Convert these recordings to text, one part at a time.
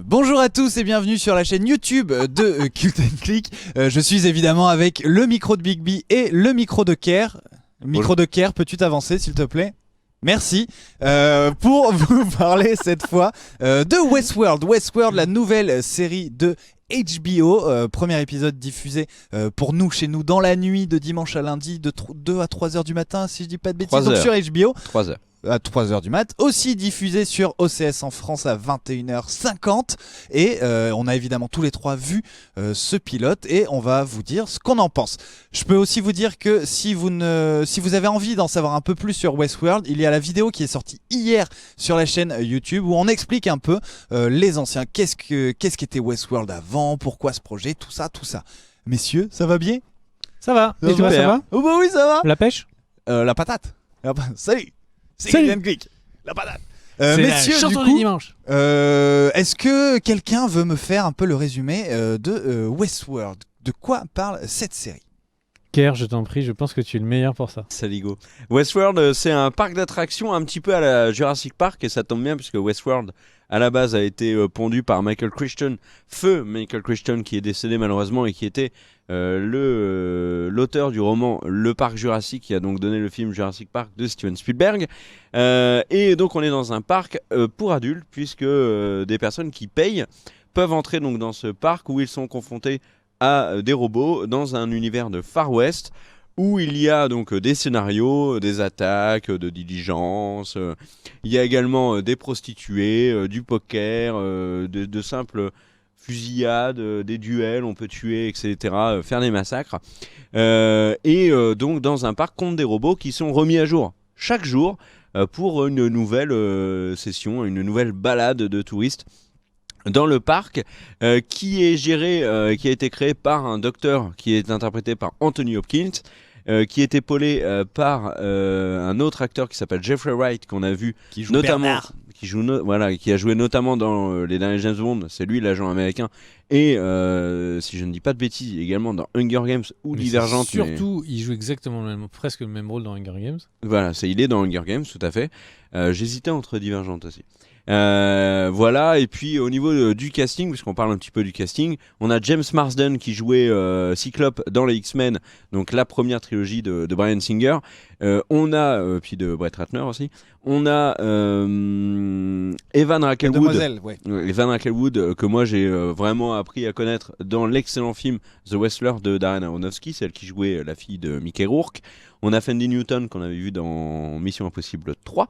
Bonjour à tous et bienvenue sur la chaîne YouTube de Cult & Click. Je suis évidemment avec le micro de Bigby et le micro de Care. Micro de Care, peux-tu t'avancer s'il te plaît ? Merci. Pour vous parler cette fois de Westworld. Westworld, la nouvelle série de HBO. Premier épisode diffusé pour nous, chez nous, dans la nuit de dimanche à lundi de 2 à 3h du matin, si je dis pas de bêtises. Donc sur HBO. 3h. À 3h du mat, aussi diffusé sur OCS en France à 21h50 et on a évidemment tous les trois vu ce pilote et on va vous dire ce qu'on en pense. Je peux aussi vous dire que si vous avez envie d'en savoir un peu plus sur Westworld, il y a la vidéo qui est sortie hier sur la chaîne YouTube où on explique un peu les anciens, qu'est-ce qu'était Westworld avant, pourquoi ce projet, tout ça. Messieurs, ça va bien ? Ça va. Et toi, ça va ? Oh bah oui, ça va. La pêche ? La patate. Salut. C'est Salut. Cult & Click, la patate. C'est Messieurs, la chanson du du coup, dimanche. est-ce que quelqu'un veut me faire un peu le résumé de Westworld ? De quoi parle cette série ? Kerr, je t'en prie, je pense que tu es le meilleur pour ça. Saligo. Westworld, c'est un parc d'attractions un petit peu à la Jurassic Park et ça tombe bien puisque Westworld, à la base, a été pondu par Michael Crichton, feu Michael Crichton qui est décédé malheureusement et qui était l'auteur du roman Le Parc Jurassique qui a donc donné le film Jurassic Park de Steven Spielberg. Et donc on est dans un parc pour adultes puisque des personnes qui payent peuvent entrer donc dans ce parc où ils sont confrontés à des robots dans un univers de Far West où il y a donc des scénarios, des attaques, de diligences. Il y a également des prostituées, du poker, de simples fusillades, des duels, on peut tuer, etc., faire des massacres. Donc dans un parc contre des robots qui sont remis à jour chaque jour pour une nouvelle session, une nouvelle balade de touristes dans le parc qui est géré, qui a été créé par un docteur qui est interprété par Anthony Hopkins, qui est épaulé par un autre acteur qui s'appelle Jeffrey Wright qu'on a vu Qui joue notamment Bernard. qui a joué notamment dans les derniers James Bond, c'est lui l'agent américain et si je ne dis pas de bêtises également dans Hunger Games ou Mais Divergente. Surtout, il joue exactement presque le même rôle dans Hunger Games. Voilà, il est dans Hunger Games, tout à fait. J'hésitais entre Divergente aussi. Voilà, et puis au niveau du casting, puisqu'on parle un petit peu du casting, on a James Marsden qui jouait Cyclope dans les X-Men, donc la première trilogie de Bryan Singer. On a, puis de Brett Ratner aussi, on a Evan Rachel Wood. Demoiselle, ouais. Evan Rachel Wood, que moi j'ai vraiment appris à connaître dans l'excellent film The Wrestler de Darren Aronofsky, celle qui jouait la fille de Mickey Rourke. On a Fendi Newton qu'on avait vu dans Mission Impossible 3.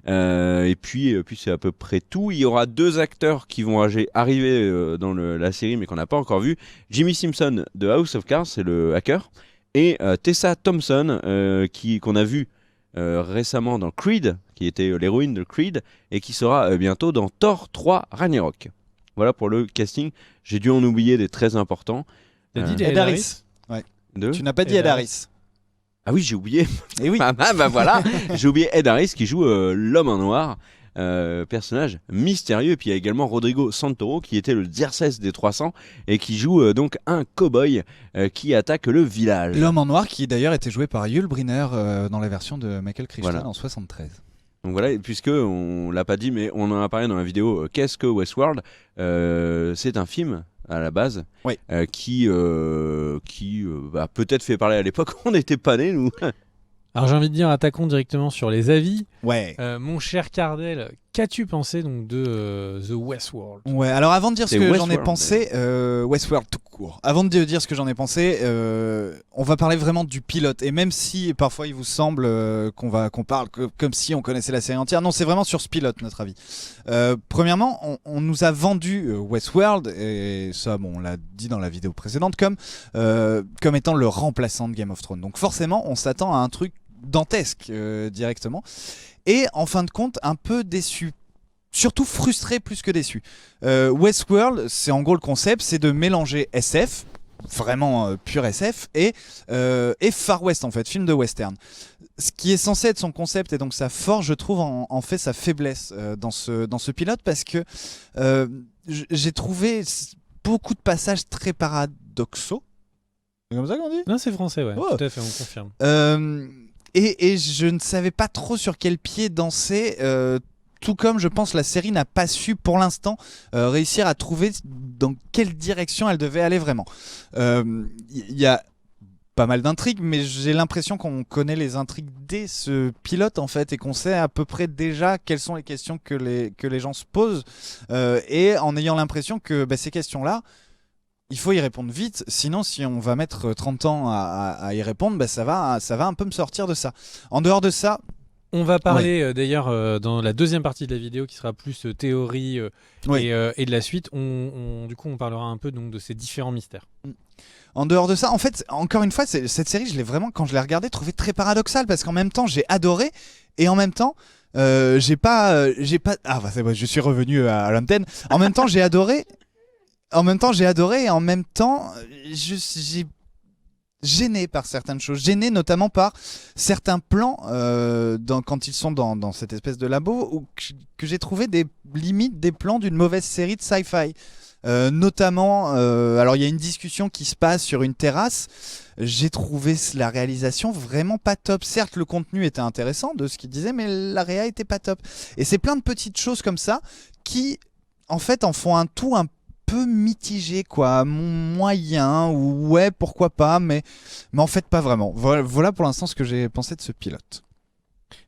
Et puis c'est à peu près tout. Il y aura deux acteurs qui vont arriver dans la série mais qu'on n'a pas encore vu. Jimmy Simpson de House of Cards, c'est le hacker. Et Tessa Thompson qu'on a vu récemment dans Creed, qui était l'héroïne de Creed, et qui sera bientôt dans Thor 3 Ragnarok. Voilà pour le casting. J'ai dû en oublier des très importants. T'as dit Ed Harris. Ouais. Tu n'as pas dit Ed Ed Harris. Ah oui, j'ai oublié. Et oui. Bah voilà, j'ai oublié Ed Harris qui joue l'homme en noir, personnage mystérieux. Et puis il y a également Rodrigo Santoro qui était le Xerxes des 300 et qui joue donc un cow-boy qui attaque le village. L'homme en noir qui d'ailleurs était joué par Yul Brynner dans la version de Michael Crichton Voilà. en 73. Donc voilà, et puisque on l'a pas dit, mais on en a parlé dans la vidéo. Qu'est-ce que Westworld ? C'est un film à la base, oui. Qui peut-être fait parler à l'époque. On n'était pas nés nous. Alors j'ai envie de dire, attaquons directement sur les avis. Ouais. Mon cher Cardel, qu'as-tu pensé donc de The Westworld ? Ouais, alors avant de dire ce C'est que j'en ai Westworld, pensé, Westworld tout court. Avant de dire ce que j'en ai pensé, on va parler vraiment du pilote. Et même si parfois il vous semble qu'on parle comme si on connaissait la série entière, non, c'est vraiment sur ce pilote notre avis. Premièrement, on nous a vendu Westworld, et ça, bon, on l'a dit dans la vidéo précédente, comme étant le remplaçant de Game of Thrones. Donc forcément, on s'attend à un truc dantesque directement. Et en fin de compte, un peu déçu. Surtout frustré plus que déçu. Westworld, c'est en gros le concept, c'est de mélanger SF, vraiment pur SF, et Far West en fait, film de western. Ce qui est censé être son concept et donc sa force, je trouve en fait sa faiblesse dans ce pilote parce que j'ai trouvé beaucoup de passages très paradoxaux. C'est comme ça qu'on dit ? Non, c'est français, ouais. Oh. Tout à fait, on confirme. Et je ne savais pas trop sur quel pied danser tout comme je pense la série n'a pas su pour l'instant réussir à trouver dans quelle direction elle devait aller vraiment. Y a pas mal d'intrigues, mais j'ai l'impression qu'on connaît les intrigues dès ce pilote en fait, et qu'on sait à peu près déjà quelles sont les questions que les gens se posent, et en ayant l'impression que ces questions-là, il faut y répondre vite, sinon si on va mettre 30 ans à y répondre, ça va un peu me sortir de ça. En dehors de ça, On va parler d'ailleurs dans la deuxième partie de la vidéo qui sera plus théorie et de la suite. Du coup, on parlera un peu donc de ces différents mystères. en dehors de ça, en fait, encore une fois, cette série, je l'ai vraiment, quand je l'ai regardée, trouvé très paradoxale, parce qu'en même temps, j'ai adoré, et en même temps, j'ai pas. Ah, c'est bon, je suis revenu à l'antenne. En même temps, j'ai adoré. En même temps, j'ai adoré, et en même temps, j'ai gêné par certaines choses, gêné notamment par certains plans quand ils sont dans cette espèce de labo, que j'ai trouvé des limites des plans d'une mauvaise série de sci-fi. Notamment, alors il y a une discussion qui se passe sur une terrasse. J'ai trouvé la réalisation vraiment pas top. Certes, le contenu était intéressant de ce qu'il disait, mais la réa était pas top. Et c'est plein de petites choses comme ça qui, en fait, en font un tout un peu mitigé, quoi, moyen, ou ouais, pourquoi pas, mais en fait pas vraiment. Voilà pour l'instant ce que j'ai pensé de ce pilote.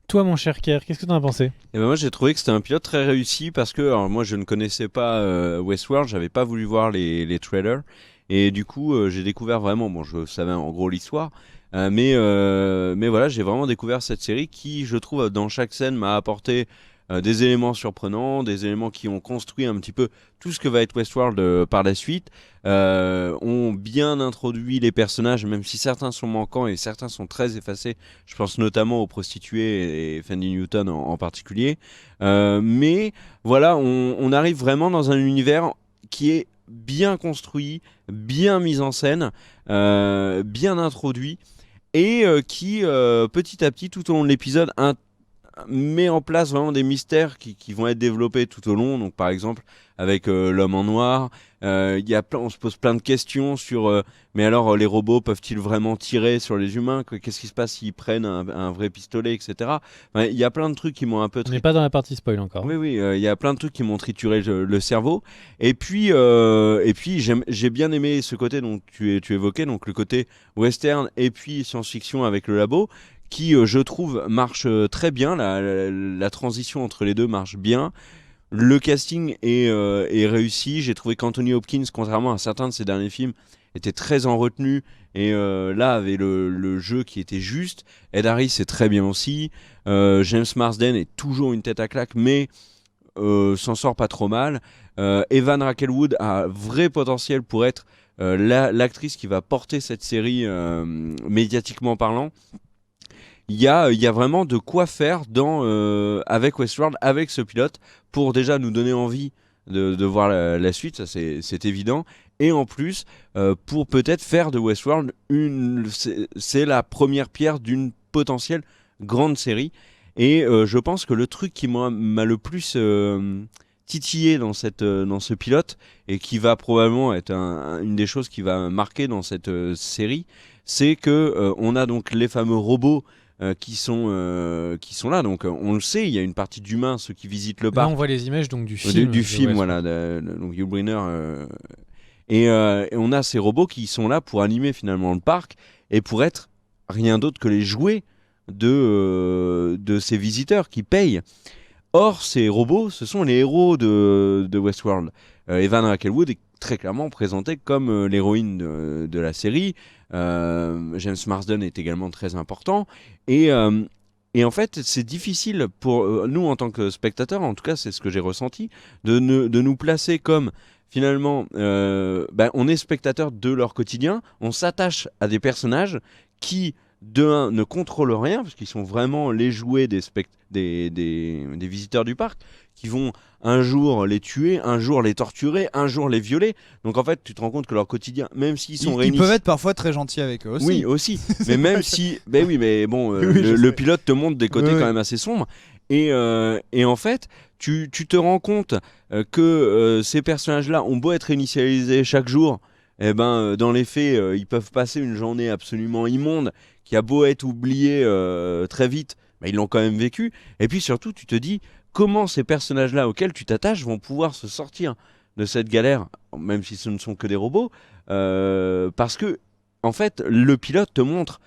Toi, mon cher Kerr, qu'est-ce que tu en as pensé ? Et ben moi j'ai trouvé que c'était un pilote très réussi parce que alors, moi je ne connaissais pas Westworld, j'avais pas voulu voir les trailers et du coup j'ai découvert vraiment, bon je savais en gros l'histoire, mais voilà, j'ai vraiment découvert cette série qui, je trouve, dans chaque scène m'a apporté des éléments surprenants, des éléments qui ont construit un petit peu tout ce que va être Westworld par la suite, ont bien introduit les personnages, même si certains sont manquants et certains sont très effacés. Je pense notamment aux prostituées et Fanny Newton en particulier. Mais voilà, on arrive vraiment dans un univers qui est bien construit, bien mis en scène, bien introduit, et qui petit à petit, tout au long de l'épisode, met en place vraiment des mystères qui vont être développés tout au long. Donc par exemple avec l'homme en noir, on se pose plein de questions sur mais alors les robots peuvent-ils vraiment tirer sur les humains, qu'est-ce qui se passe s'ils prennent un vrai pistolet, etc. Enfin, il y a plein de trucs qui m'ont un peu On n'est pas dans la partie spoil encore. oui, il y a plein de trucs qui m'ont trituré le cerveau. Et puis j'ai bien aimé ce côté dont tu évoquais, donc le côté western et puis science-fiction avec le labo, qui, je trouve, marche très bien. La transition entre les deux marche bien. Le casting est réussi. J'ai trouvé qu'Anthony Hopkins, contrairement à certains de ses derniers films, était très en retenue. Et là, avait le jeu qui était juste. Ed Harris est très bien aussi. James Marsden est toujours une tête à claque, mais s'en sort pas trop mal. Evan Rachel Wood a vrai potentiel pour être l'actrice qui va porter cette série médiatiquement parlant. Il y a vraiment de quoi faire avec Westworld, avec ce pilote, pour déjà nous donner envie de voir la suite, ça c'est évident. Et en plus, pour peut-être faire de Westworld c'est la première pierre d'une potentielle grande série. Et je pense que le truc qui m'a le plus titillé dans ce pilote, et qui va probablement être une des choses qui va marquer dans cette série, c'est que on a donc les fameux robots qui sont là. Donc on le sait, il y a une partie d'humains, ceux qui visitent le parc. Là on voit les images donc du film. Du film, voilà, donc Yul Brynner. Et on a ces robots qui sont là pour animer finalement le parc et pour être rien d'autre que les jouets de ces visiteurs qui payent. Or, ces robots, ce sont les héros de Westworld. Evan Rachel Wood est très clairement présentée comme l'héroïne de la série. James Marsden est également très important. Et en fait, c'est difficile pour nous, en tant que spectateurs, en tout cas c'est ce que j'ai ressenti, de nous placer comme, finalement, on est spectateur de leur quotidien, on s'attache à des personnages qui, de un, ne contrôlent rien, parce qu'ils sont vraiment les jouets des visiteurs du parc, qui vont un jour les tuer, un jour les torturer, un jour les violer. Donc en fait, tu te rends compte que leur quotidien, même s'ils sont réunis... Ils peuvent être parfois très gentils avec eux aussi. Oui, aussi. Mais même si... Ben oui, mais bon, le pilote te montre des côtés quand même assez sombres. Et en fait, tu te rends compte que ces personnages-là ont beau être initialisés chaque jour, eh ben, dans les faits, ils peuvent passer une journée absolument immonde, qui a beau être oubliée très vite, ils l'ont quand même vécu. Et puis surtout, tu te dis, comment ces personnages-là auxquels tu t'attaches vont pouvoir se sortir de cette galère, même si ce ne sont que des robots, parce que en fait, le pilote te montre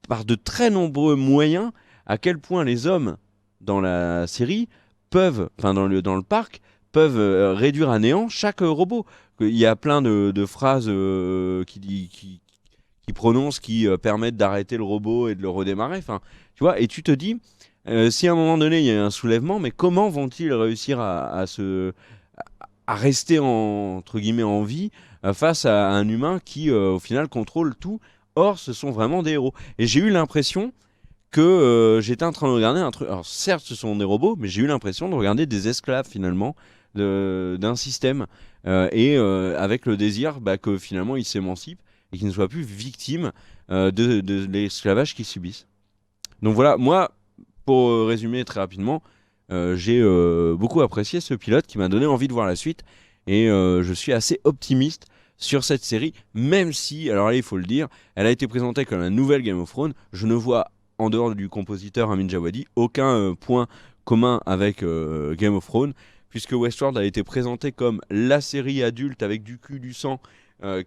par de très nombreux moyens à quel point les hommes dans la série peuvent, enfin dans le parc, peuvent réduire à néant chaque robot. Il y a plein de phrases qui prononcent, qui permettent d'arrêter le robot et de le redémarrer. Enfin, tu vois, et tu te dis, si à un moment donné il y a un soulèvement, mais comment vont-ils réussir à rester entre guillemets en vie face à un humain qui au final contrôle tout. Or, ce sont vraiment des héros. Et j'ai eu l'impression que j'étais en train de regarder un truc. Alors certes, ce sont des robots, mais j'ai eu l'impression de regarder des esclaves finalement d'un système avec le désir que finalement ils s'émancipent et qu'ils ne soient plus victimes de l'esclavage qu'ils subissent. Donc voilà, moi, pour résumer très rapidement, j'ai beaucoup apprécié ce pilote qui m'a donné envie de voir la suite et je suis assez optimiste sur cette série, même si, alors là il faut le dire, elle a été présentée comme la nouvelle Game of Thrones. Je ne vois, en dehors du compositeur Amin Djawadi, aucun point commun avec Game of Thrones, puisque Westworld a été présenté comme la série adulte avec du cul, du sang,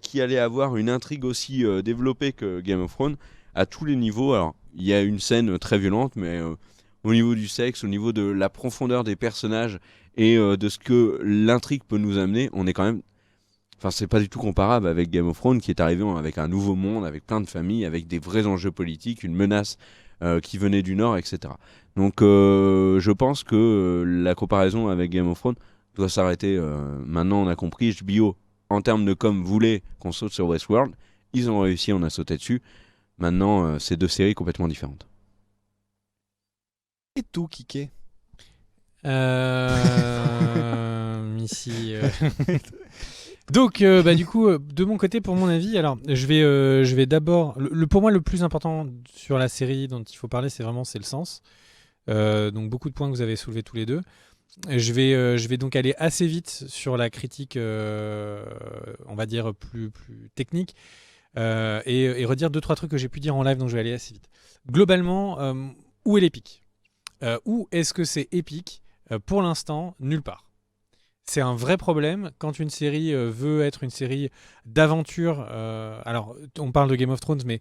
qui allait avoir une intrigue aussi développée que Game of Thrones à tous les niveaux. Alors il y a une scène très violente, mais au niveau du sexe, au niveau de la profondeur des personnages et de ce que l'intrigue peut nous amener, on est quand même... Enfin, c'est pas du tout comparable avec Game of Thrones qui est arrivé avec un nouveau monde, avec plein de familles, avec des vrais enjeux politiques, une menace qui venait du Nord, etc. Donc je pense que la comparaison avec Game of Thrones doit s'arrêter. Maintenant, on a compris, HBO, en termes de com, voulait qu'on saute sur Westworld. Ils ont réussi, on a sauté dessus. Maintenant, c'est deux séries complètement différentes. Et tout, Kiké. Ici. Donc, du coup, de mon côté, pour mon avis, alors, je vais d'abord. Pour moi, le plus important sur la série dont il faut parler, c'est le sens. Donc, beaucoup de points que vous avez soulevés tous les deux. Je vais donc aller assez vite sur la critique, on va dire, plus technique, et redire 2-3 trucs que j'ai pu dire en live, donc je vais aller assez vite. Globalement, où est l'épique ? Où est-ce que c'est épique ? Pour l'instant, nulle part. C'est un vrai problème quand une série veut être une série d'aventure. Alors, on parle de Game of Thrones, mais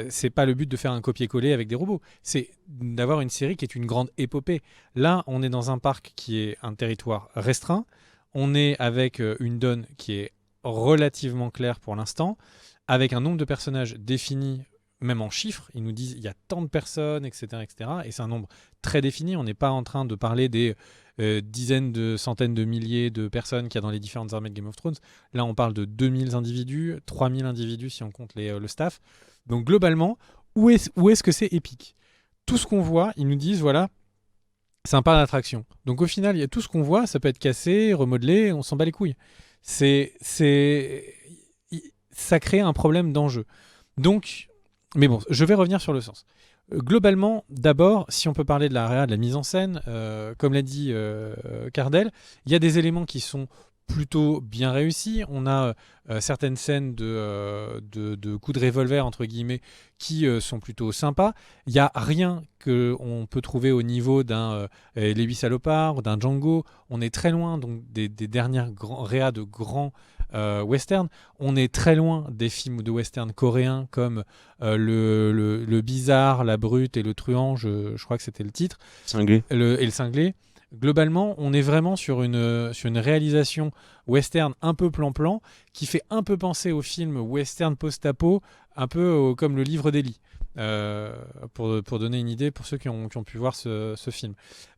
c'est pas le but de faire un copier-coller avec des robots. C'est d'avoir une série qui est une grande épopée. Là, on est dans un parc qui est un territoire restreint. On est avec une donne qui est relativement claire pour l'instant, avec un nombre de personnages définis, même en chiffres. Ils nous disent il y a tant de personnes, etc., etc. Et c'est un nombre très défini. On n'est pas en train de parler des dizaines de centaines de milliers de personnes qu'il y a dans les différentes armées de Game of Thrones. Là, on parle de 2000 individus, 3000 individus si on compte le staff. Donc globalement, où est-ce que c'est épique ? Tout ce qu'on voit, ils nous disent, voilà, c'est un parc d'attraction. Donc au final, il y a tout ce qu'on voit, ça peut être cassé, remodelé, on s'en bat les couilles. Ça crée un problème d'enjeu. Donc, mais bon, je vais revenir sur le sens. Globalement, d'abord, si on peut parler de la réa, de la mise en scène, comme l'a dit Cardel, il y a des éléments qui sont plutôt bien réussis. On a certaines scènes de coups de revolver, entre guillemets, qui sont plutôt sympas. Il n'y a rien qu'on peut trouver au niveau d'un Les 8 salopards, d'un Django. On est très loin donc, des dernières réas de grands western. On est très loin des films de western coréens comme le Bizarre, La Brute et le Truand, je crois que c'était le titre. Cinglé. Et le Cinglé. Globalement, on est vraiment sur une réalisation western un peu plan-plan qui fait un peu penser au film western post-apo, un peu comme Le Livre d'Eli. Pour donner une idée pour ceux qui ont pu voir ce film.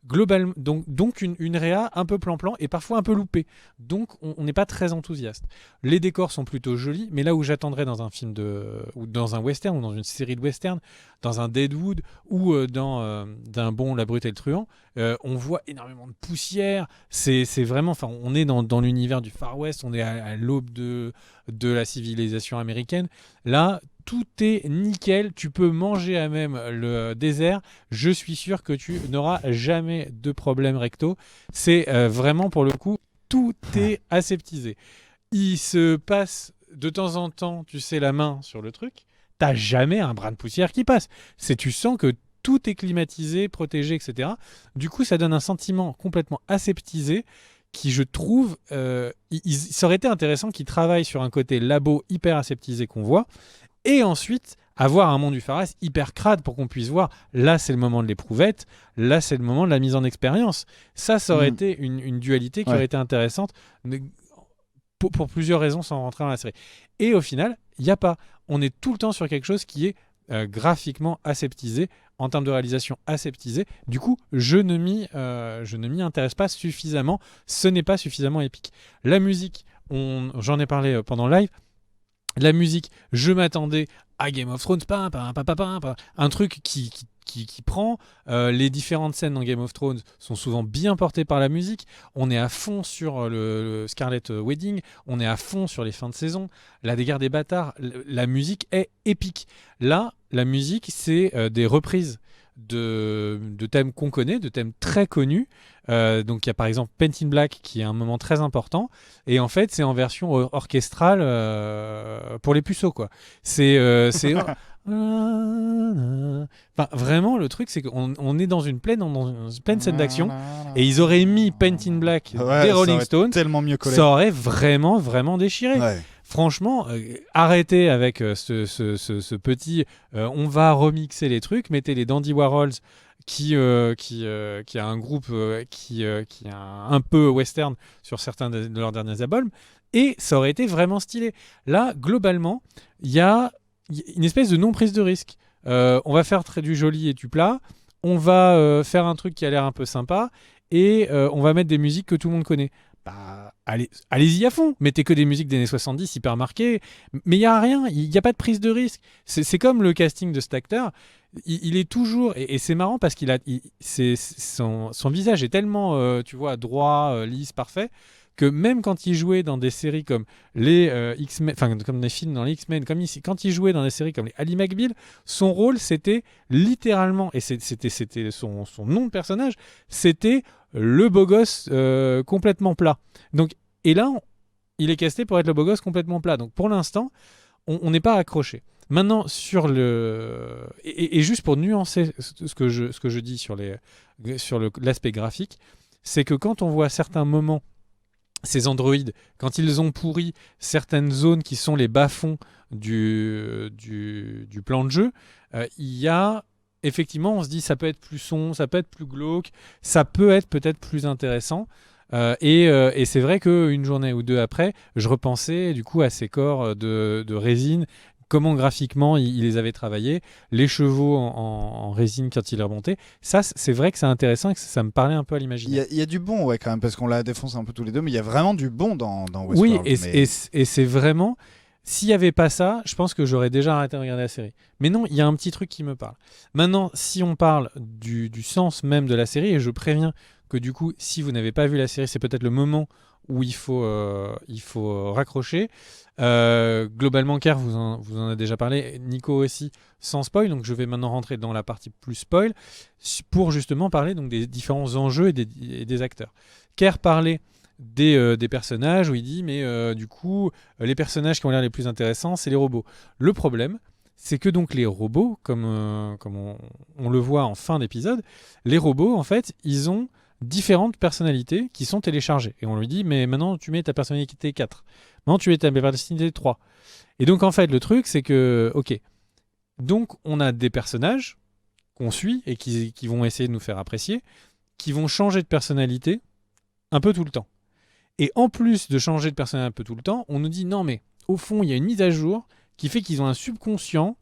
Globalement, donc une réa un peu plan-plan et parfois un peu loupée. Donc on n'est pas très enthousiaste. Les décors sont plutôt jolis, mais là où j'attendrais dans un film ou dans un western ou dans une série de western, dans un Deadwood ou dans d'un bon La Brute et le Truand, on voit énormément de poussière. C'est vraiment, enfin, on est dans l'univers du Far West, on est à l'aube de la civilisation américaine. Là, tout est nickel, tu peux manger à même le désert, je suis sûr que tu n'auras jamais de problème recto. C'est vraiment pour le coup, tout est aseptisé. Il se passe de temps en temps, tu sais, la main sur le truc, t'as jamais un brin de poussière qui passe. Tu sens que tout est climatisé, protégé, etc. Du coup, ça donne un sentiment complètement aseptisé qui, je trouve, ça aurait été intéressant qu'ils travaillent sur un côté labo hyper aseptisé qu'on voit, et ensuite avoir un monde du Far West hyper crade pour qu'on puisse voir, là c'est le moment de l'éprouvette, là c'est le moment de la mise en expérience. Ça aurait été une dualité qui aurait été intéressante pour plusieurs raisons sans rentrer dans la série. Et au final, il n'y a pas. On est tout le temps sur quelque chose qui est graphiquement aseptisé, en termes de réalisation aseptisé. Du coup, je ne m'y intéresse pas suffisamment. Ce n'est pas suffisamment épique. La musique, j'en ai parlé pendant le live. La musique, je m'attendais à Game of Thrones, un truc qui prend. Les différentes scènes dans Game of Thrones sont souvent bien portées par la musique. On est à fond sur le Scarlet Wedding, on est à fond sur les fins de saison. La guerre des bâtards, la musique est épique. Là, la musique, c'est des reprises de thèmes qu'on connaît, de thèmes très connus. Donc il y a par exemple Paint in Black qui est un moment très important, et en fait c'est en version orchestrale pour les puceaux, quoi. C'est enfin, vraiment, le truc c'est qu'on est dans une pleine scène d'action, et ils auraient mis Paint in Black des Rolling Stones, tellement mieux collé. ça aurait vraiment déchiré. Ouais. Franchement, arrêtez avec ce petit on va remixer les trucs, mettez les Dandy Warhols qui a un groupe qui a un peu western sur certains de leurs derniers albums, et ça aurait été vraiment stylé. Là, globalement, il y a une espèce de non-prise de risque. On va faire du joli et du plat, on va faire un truc qui a l'air un peu sympa, et on va mettre des musiques que tout le monde connaît. Bah, allez-y à fond, mettez que des musiques des années 70 hyper marquées, mais il n'y a rien, il n'y a pas de prise de risque. C'est comme le casting de cet acteur, il est toujours, et c'est marrant parce son visage est tellement, tu vois, droit, lisse, parfait, que même quand il jouait dans des séries comme les X-Men, enfin comme des films dans les X-Men, comme ici, quand il jouait dans des séries comme les Ally McBeal, son rôle c'était littéralement, et c'était son nom de personnage, c'était le beau gosse complètement plat. Donc, et là, il est casté pour être le beau gosse complètement plat. Donc pour l'instant, on n'est pas accroché. Maintenant, sur et juste pour nuancer ce que je dis sur l'aspect graphique, c'est que quand on voit certains moments, ces androïdes, quand ils ont pourri certaines zones qui sont les bas-fonds du plan de jeu, il y a effectivement, on se dit ça peut être plus sombre, ça peut être plus glauque, ça peut être peut-être plus intéressant. Et c'est vrai qu'une journée ou deux après, je repensais du coup à ces corps de résine, comment graphiquement ils les avaient travaillés, les chevaux en résine quand ils les remontaient. Ça, c'est vrai que c'est intéressant et que ça me parlait un peu à l'imaginaire. Il y a du bon, ouais, quand même, parce qu'on la défonce un peu tous les deux, mais il y a vraiment du bon dans Westworld. Oui, mais... et c'est vraiment... S'il n'y avait pas ça, je pense que j'aurais déjà arrêté de regarder la série. Mais non, il y a un petit truc qui me parle. Maintenant, si on parle du sens même de la série, et je préviens que du coup, si vous n'avez pas vu la série, c'est peut-être le moment où il faut raccrocher. Globalement, Kerr vous en a déjà parlé, Nico aussi, sans spoil. Donc je vais maintenant rentrer dans la partie plus spoil pour justement parler donc, des différents enjeux et des acteurs. Kerr parlait des personnages où il dit mais du coup les personnages qui ont l'air les plus intéressants c'est les robots. Le problème c'est que donc les robots comme on le voit en fin d'épisode, les robots en fait ils ont différentes personnalités qui sont téléchargées et on lui dit mais maintenant tu mets ta personnalité 4, maintenant tu mets ta personnalité 3, et donc en fait le truc c'est que ok, donc on a des personnages qu'on suit et qui vont essayer de nous faire apprécier, qui vont changer de personnalité un peu tout le temps. Et en plus de changer de personnage un peu tout le temps, on nous dit non mais au fond il y a une mise à jour qui fait qu'ils ont un subconscient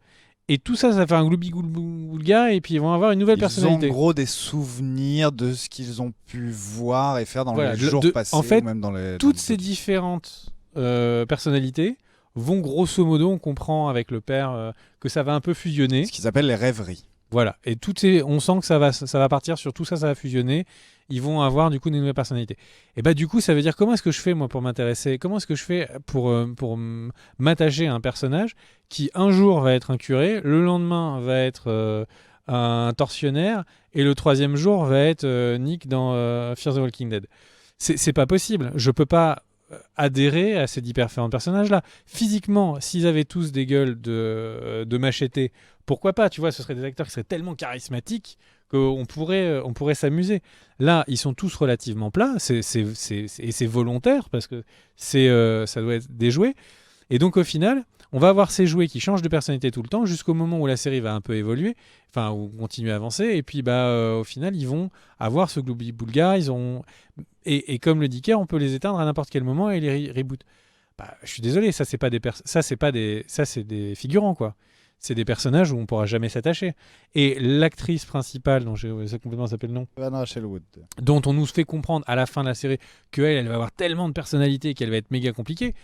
et tout ça fait un gloubi-goulga et puis ils vont avoir une nouvelle personnalité. Ils ont en gros des souvenirs de ce qu'ils ont pu voir et faire dans les jours passés. En fait, ou même dans toutes ces différentes personnalités vont grosso modo, on comprend avec le père que ça va un peu fusionner. Ce qu'ils appellent les rêveries. Voilà, et on sent que ça va partir sur tout ça, ça va fusionner. Ils vont avoir du coup des nouvelles personnalités. Et bah du coup, ça veut dire comment est-ce que je fais moi pour m'intéresser? Comment est-ce que je fais pour m'attacher à un personnage qui un jour va être un curé, le lendemain va être un tortionnaire et le troisième jour va être Nick dans Fear the Walking Dead. C'est pas possible. Je peux pas adhérer à ces différents personnages-là. Physiquement, s'ils avaient tous des gueules de machetés, pourquoi pas, tu vois, ce seraient des acteurs qui seraient tellement charismatiques qu'on pourrait s'amuser. Là, ils sont tous relativement plats, et c'est volontaire parce que ça doit être déjoué. Et donc au final, on va avoir ces jouets qui changent de personnalité tout le temps jusqu'au moment où la série va un peu évoluer, enfin ou continuer à avancer. Et puis au final, ils vont avoir ce gloubi-boulga. Et comme le dit Kerr, on peut les éteindre à n'importe quel moment et les reboot. Je suis désolé, ça c'est des figurants quoi. C'est des personnages où on pourra jamais s'attacher. Et l'actrice principale, dont j'ai complètement zappé le nom, Anne Rachel Wood. dont on nous fait comprendre à la fin de la série qu'elle va avoir tellement de personnalité qu'elle va être méga compliquée.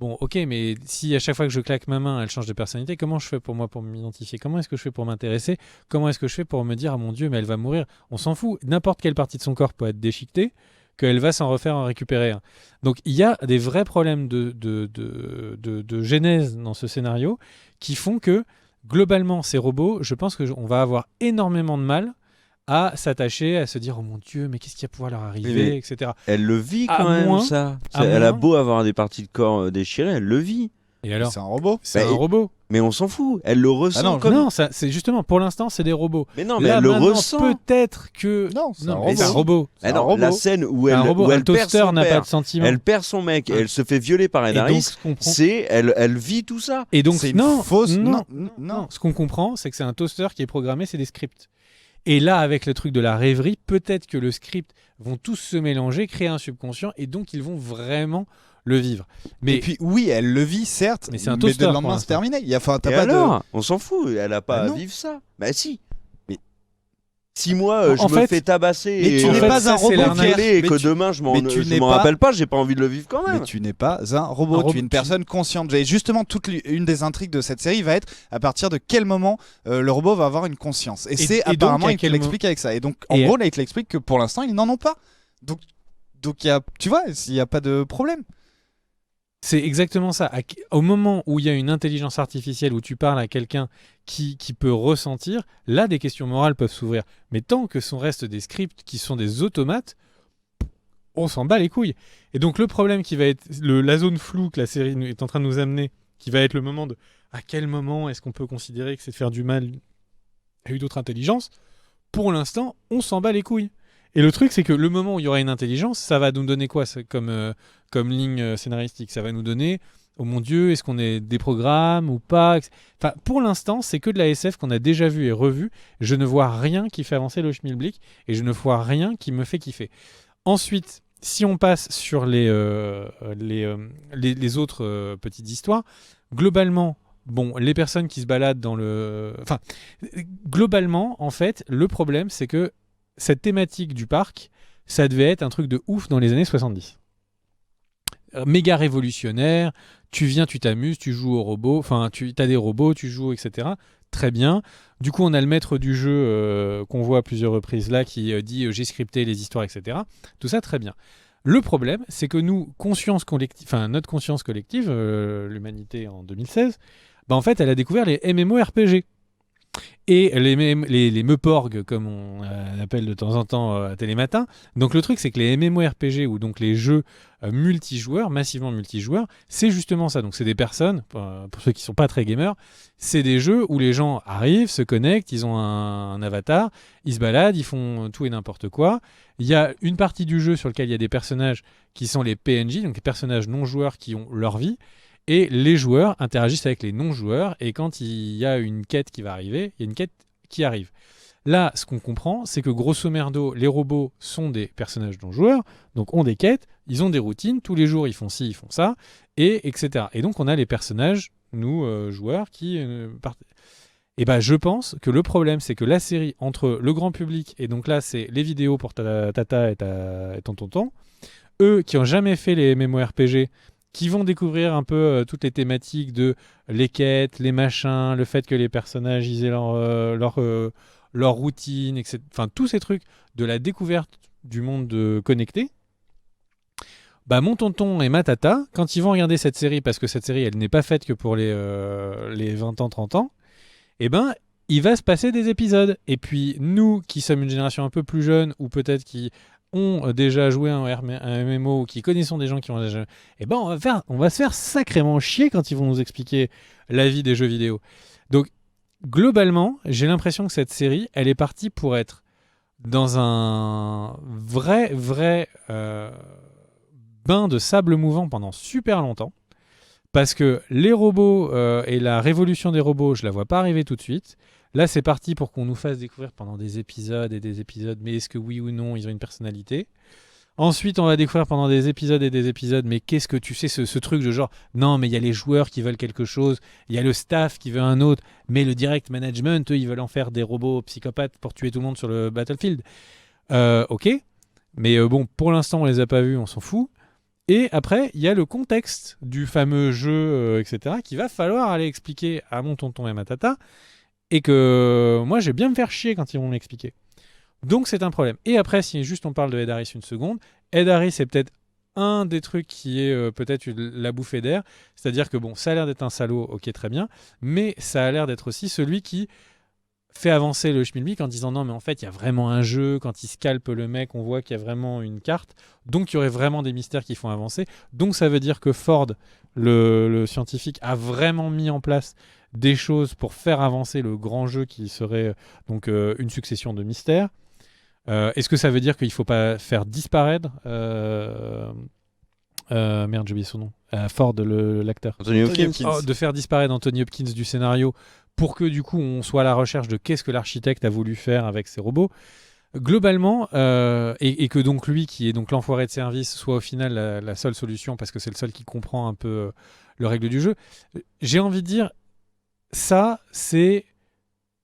Bon, ok, mais si à chaque fois que je claque ma main, elle change de personnalité, comment je fais pour m'identifier? Comment est-ce que je fais pour m'intéresser? Comment est-ce que je fais pour me dire, ah mon Dieu, mais elle va mourir? On s'en fout. N'importe quelle partie de son corps peut être déchiquetée, qu'elle va s'en refaire en récupérer un. Donc il y a des vrais problèmes de genèse dans ce scénario qui font que, globalement, ces robots, je pense qu'on va avoir énormément de mal à s'attacher, à se dire, oh mon Dieu, mais qu'est-ce qui va pouvoir leur arriver, etc. Elle le vit quand même, ça. Elle a beau avoir des parties de corps déchirées, elle le vit. Et alors? C'est un robot. C'est un robot. Mais on s'en fout, elle le ressent. Non, c'est justement, pour l'instant, c'est des robots. Mais non, mais elle le ressent. Peut-être que... Non, c'est un robot. La scène où elle perd son n'a père, pas de sentiment. elle perd son mec, et elle se fait violer par Edaris, elle vit tout ça. Et donc, c'est une fausse... Non. Ce qu'on comprend, c'est que c'est un toaster qui est programmé, c'est des scripts. Et là, avec le truc de la rêverie, peut-être que le script vont tous se mélanger, créer un subconscient, et donc ils vont vraiment le vivre. Et puis oui, elle le vit certes, mais c'est un toaster. Mais le lendemain c'est terminé. On s'en fout, elle a pas à vivre ça. Bah si. Mais si moi je me fais tabasser mais tu n'es pas un robot et que demain je m'en rappelle pas, j'ai pas envie de le vivre quand même. Mais tu n'es pas un robot, tu es une personne consciente. Et justement, une des intrigues de cette série va être à partir de quel moment le robot va avoir une conscience. Et c'est apparemment il te l'explique avec ça. Et donc en gros là il te l'explique que pour l'instant ils n'en ont pas. Donc tu vois, il n'y a pas de problème. C'est exactement ça. Au moment où il y a une intelligence artificielle, où tu parles à quelqu'un qui peut ressentir, là, des questions morales peuvent s'ouvrir. Mais tant que son reste des scripts qui sont des automates, on s'en bat les couilles. Et donc, le problème qui va être la zone floue que la série est en train de nous amener, qui va être le moment de à quel moment est-ce qu'on peut considérer que c'est de faire du mal à une autre intelligence, pour l'instant, on s'en bat les couilles. Et le truc, c'est que le moment où il y aura une intelligence, ça va nous donner quoi comme ligne scénaristique? Ça va nous donner, oh mon Dieu, est-ce qu'on est des programmes ou pas? Enfin, pour l'instant, c'est que de la SF qu'on a déjà vu et revu. Je ne vois rien qui fait avancer le schmilblick et je ne vois rien qui me fait kiffer. Ensuite, si on passe sur les autres petites histoires, globalement, bon, les personnes qui se baladent dans le... Enfin, globalement, en fait, le problème, c'est que cette thématique du parc, ça devait être un truc de ouf dans les années 70. Méga révolutionnaire, tu viens, tu t'amuses, tu joues aux robots, enfin, tu as des robots, tu joues, etc. Très bien. Du coup, on a le maître du jeu qu'on voit à plusieurs reprises là, qui dit j'ai scripté les histoires, etc. Tout ça, très bien. Le problème, c'est que nous, notre conscience collective, l'humanité en 2016, en fait, elle a découvert les MMORPG. Et les meuporgs, comme on appelle de temps en temps à Télématin. Donc le truc, c'est que les MMORPG, ou donc les jeux multijoueurs, massivement multijoueurs, c'est justement ça. Donc c'est des personnes, pour ceux qui ne sont pas très gamers, c'est des jeux où les gens arrivent, se connectent, ils ont un avatar, ils se baladent, ils font tout et n'importe quoi. Il y a une partie du jeu sur laquelle il y a des personnages qui sont les PNJ, donc les personnages non joueurs qui ont leur vie. Et les joueurs interagissent avec les non-joueurs, et quand il y a une quête qui va arriver, il y a une quête qui arrive. Là, ce qu'on comprend, c'est que grosso merdo, les robots sont des personnages non-joueurs, donc ont des quêtes, ils ont des routines, tous les jours ils font ci, ils font ça, et etc. Et donc on a les personnages, nous, joueurs, qui... Et je pense que le problème, c'est que la série, entre le grand public, et donc là, c'est les vidéos pour ta tata et ton tonton, eux qui n'ont jamais fait les MMORPG, qui vont découvrir un peu toutes les thématiques de les quêtes, les machins, le fait que les personnages ils aient leur routine, etc. Enfin, tous ces trucs de la découverte du monde connecté. Mon tonton et ma tata, quand ils vont regarder cette série, parce que cette série, elle n'est pas faite que pour les 20 ans, 30 ans, il va se passer des épisodes. Et puis, nous, qui sommes une génération un peu plus jeune, ou peut-être qui ont déjà joué à un MMO ou qui connaissons des gens qui ont déjà... on va se faire sacrément chier quand ils vont nous expliquer la vie des jeux vidéo. Donc, globalement, j'ai l'impression que cette série, elle est partie pour être dans un vrai bain de sable mouvant pendant super longtemps. Parce que les robots et la révolution des robots, je la vois pas arriver tout de suite. Là, c'est parti pour qu'on nous fasse découvrir pendant des épisodes et des épisodes, mais est-ce que oui ou non, ils ont une personnalité ? Ensuite, on va découvrir pendant des épisodes et des épisodes, mais qu'est-ce que tu sais, ce truc de genre, non, mais il y a les joueurs qui veulent quelque chose, il y a le staff qui veut un autre, mais le direct management, eux, ils veulent en faire des robots psychopathes pour tuer tout le monde sur le battlefield. Ok, mais bon, pour l'instant, on les a pas vus, on s'en fout. Et après, il y a le contexte du fameux jeu, etc., qu'il va falloir aller expliquer à mon tonton et à ma tata, et que moi, je vais bien me faire chier quand ils vont m'expliquer. Donc, c'est un problème. Et après, si juste on parle de Ed Harris une seconde, Ed Harris, c'est peut-être un des trucs qui est peut-être la bouffée d'air, c'est-à-dire que bon, ça a l'air d'être un salaud, ok, très bien, mais ça a l'air d'être aussi celui qui fait avancer le schmilblick en disant non mais en fait il y a vraiment un jeu, quand il scalpe le mec on voit qu'il y a vraiment une carte, donc il y aurait vraiment des mystères qui font avancer, donc ça veut dire que Ford, le scientifique, a vraiment mis en place des choses pour faire avancer le grand jeu qui serait donc une succession de mystères. Est-ce que ça veut dire qu'il ne faut pas faire disparaître merde, j'ai oublié son nom. Ford, l'acteur. Anthony Hopkins. De faire disparaître Anthony Hopkins du scénario pour que du coup on soit à la recherche de qu'est-ce que l'architecte a voulu faire avec ses robots. Globalement, et que donc lui, qui est donc l'enfoiré de service, soit au final la seule solution parce que c'est le seul qui comprend un peu le règle du jeu. J'ai envie de dire, ça c'est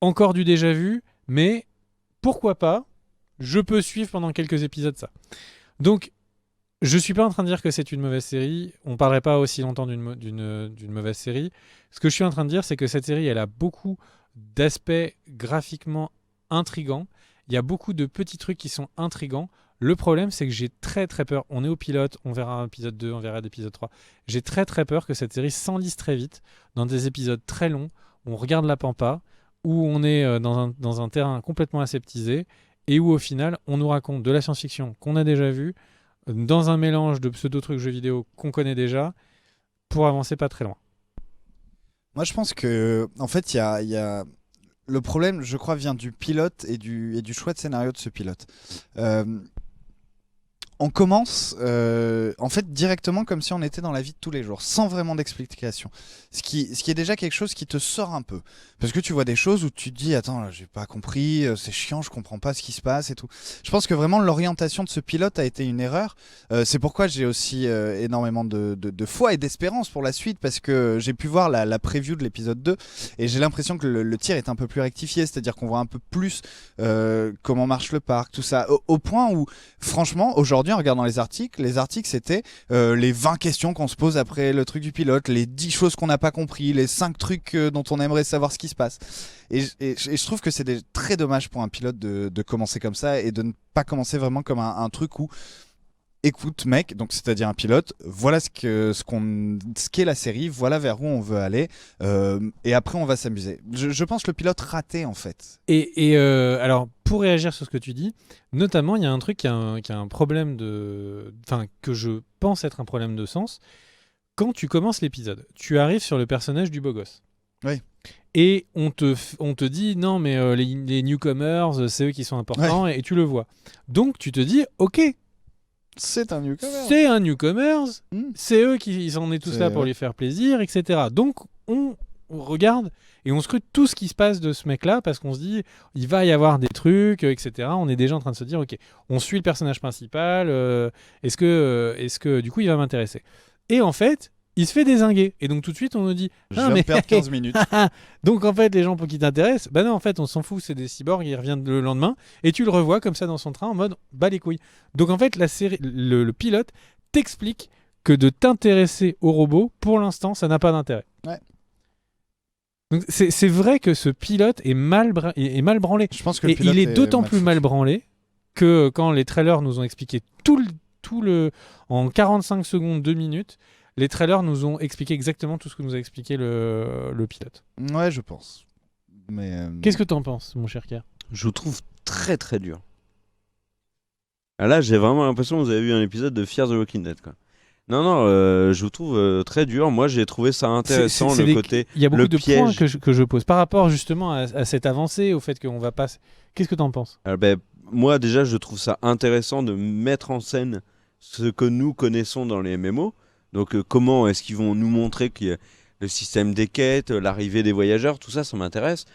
encore du déjà vu, mais pourquoi pas, je peux suivre pendant quelques épisodes ça. Donc, je suis pas en train de dire que c'est une mauvaise série. On parlerait pas aussi longtemps d'une mauvaise série. Ce que je suis en train de dire, c'est que cette série, elle a beaucoup d'aspects graphiquement intrigants. Il y a beaucoup de petits trucs qui sont intrigants. Le problème, c'est que j'ai très très peur. On est au pilote, on verra l'épisode 2, on verra l'épisode 3. J'ai très très peur que cette série s'enlise très vite dans des épisodes très longs où on regarde la pampa, où on est dans un terrain complètement aseptisé et où au final, on nous raconte de la science-fiction qu'on a déjà vue dans un mélange de pseudo-trucs jeux vidéo qu'on connaît déjà, pour avancer pas très loin. Moi, je pense que, en fait, il y a... Le problème, je crois, vient du pilote et du choix de scénario de ce pilote. On commence, en fait, directement comme si on était dans la vie de tous les jours, sans vraiment d'explication. Ce qui est déjà quelque chose qui te sort un peu. Parce que tu vois des choses où tu te dis, attends, là, j'ai pas compris, c'est chiant, je comprends pas ce qui se passe et tout. Je pense que vraiment l'orientation de ce pilote a été une erreur. C'est pourquoi j'ai aussi énormément de foi et d'espérance pour la suite, parce que j'ai pu voir la preview de l'épisode 2, et j'ai l'impression que le tir est un peu plus rectifié, c'est-à-dire qu'on voit un peu plus comment marche le parc, tout ça. Au point où, franchement, aujourd'hui, en regardant les articles c'était les 20 questions qu'on se pose après le truc du pilote, les 10 choses qu'on n'a pas compris, les 5 trucs dont on aimerait savoir ce qui se passe. Et je trouve que c'est très dommage pour un pilote de commencer comme ça et de ne pas commencer vraiment comme un truc où, écoute mec, donc c'est-à-dire un pilote, voilà ce qu'est la série, voilà vers où on veut aller, et après on va s'amuser. Je pense que le pilote raté en fait. Et alors pour réagir sur ce que tu dis, notamment il y a un truc qui a un problème que je pense être un problème de sens. Quand tu commences l'épisode, tu arrives sur le personnage du beau gosse. Oui. Et on te dit non mais les newcomers, c'est eux qui sont importants, ouais. et tu le vois. Donc tu te dis ok. C'est un newcomer. C'est un newcomers, c'est eux qui en est tous là pour lui faire plaisir, etc. Donc on regarde et on scrute tout ce qui se passe de ce mec-là parce qu'on se dit il va y avoir des trucs, etc. On est déjà en train de se dire ok, on suit le personnage principal, est-ce que du coup il va m'intéresser. Et en fait, il se fait dézinguer. Et donc tout de suite on nous dit je vais perdre 15 minutes. Donc en fait les gens pour qui t'intéressent, bah non en fait on s'en fout, c'est des cyborgs, ils reviennent le lendemain et tu le revois comme ça dans son train en mode bah les couilles. Donc en fait la série, le pilote t'explique que de t'intéresser aux robots pour l'instant ça n'a pas d'intérêt. Ouais. Donc c'est vrai que ce pilote est mal branlé. Je pense que et il est d'autant plus mal branlé que quand les trailers nous ont expliqué tout le en 45 secondes, 2 minutes, les trailers nous ont expliqué exactement tout ce que nous a expliqué le pilote. Ouais, je pense. Mais qu'est-ce que t'en penses, mon cher Kerr ? Je vous trouve très très dur. Là, j'ai vraiment l'impression que vous avez vu un épisode de Fear the Walking Dead, quoi. Non, je vous trouve très dur. Moi, j'ai trouvé ça intéressant, C'est le des- côté. Il y a beaucoup le de points piège. que je pose par rapport justement à cette avancée, au fait qu'on va pas. Qu'est-ce que t'en penses? Moi, déjà, je trouve ça intéressant de mettre en scène ce que nous connaissons dans les MMO. Donc, comment est-ce qu'ils vont nous montrer que le système des quêtes, l'arrivée des voyageurs, tout ça, ça m'intéresse.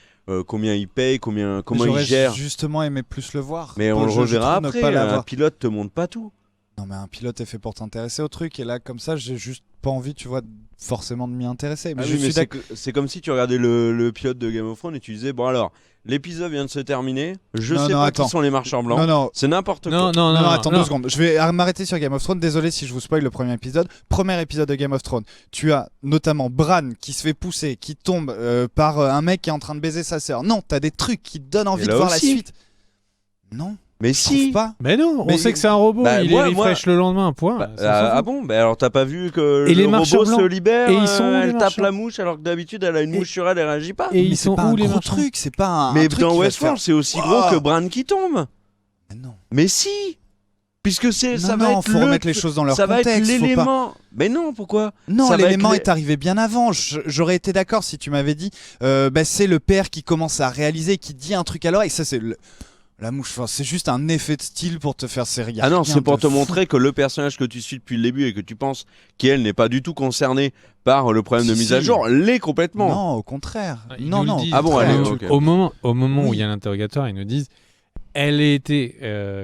Combien ils payent, comment ils J'aurais gèrent. justement aimé plus le voir. Mais Pour on le jeu, je reverra trouve ne après. pas Un l'avoir. pilote te montre pas tout. Non, mais un pilote est fait pour t'intéresser au truc. Et là, comme ça, j'ai juste pas envie, tu vois, forcément de m'y intéresser. Mais Ah je oui, suis mais d'accord. c'est comme si tu regardais le pilote de Game of Thrones et tu disais, bon alors, l'épisode vient de se terminer, je Non, sais non, pas attends. qui sont les marcheurs blancs, Non, non. c'est n'importe quoi. Non, Non, attends 2 secondes. Je vais m'arrêter sur Game of Thrones. Désolé si je vous spoil le premier épisode. Premier épisode de Game of Thrones. Tu as notamment Bran qui se fait pousser, qui tombe par un mec qui est en train de baiser sa sœur. Non, t'as des trucs qui te donnent envie Et de là voir aussi. la suite. Non, Mais je trouve si pas. Mais non, on Mais- sait que c'est un robot, Bah, il moi- est refresh le lendemain, point. Bah, Ça, on s'en ah fout. bon, bah alors t'as pas vu que Et les le marcheurs robot se blancs libère, Et ils sont où, les elle tape marcheurs la mouche alors que d'habitude elle a une Et- mouche sur elle, elle réagit pas. Et Mais ils c'est sont pas où un les gros marchands? truc. C'est pas un. Mais truc dans qui va te Westworld faire- c'est aussi Wow. gros que Bran qui tombe. Mais non. Mais si, puisque ça va non, être faut remettre les choses dans leur ça va être contexte. faut pas- l'élément. Mais non, pourquoi? Non, Ça va l'élément être est arrivé bien avant. J'aurais été d'accord si tu m'avais dit c'est le père qui commence à réaliser, qui dit un truc à l'oreille. Ça, c'est la mouche. Enfin, c'est juste un effet de style pour te faire série. Ah non, c'est pour te montrer que le personnage que tu suis depuis le début et que tu penses qu'elle n'est pas du tout concernée par le problème de Si, mise à si. jour, l'est complètement. Non, au contraire. Ils Non, nous le non. disent Ah bon, très allez, bien. ok. Au moment où Oui. il y a l'interrogatoire, ils nous disent elle a été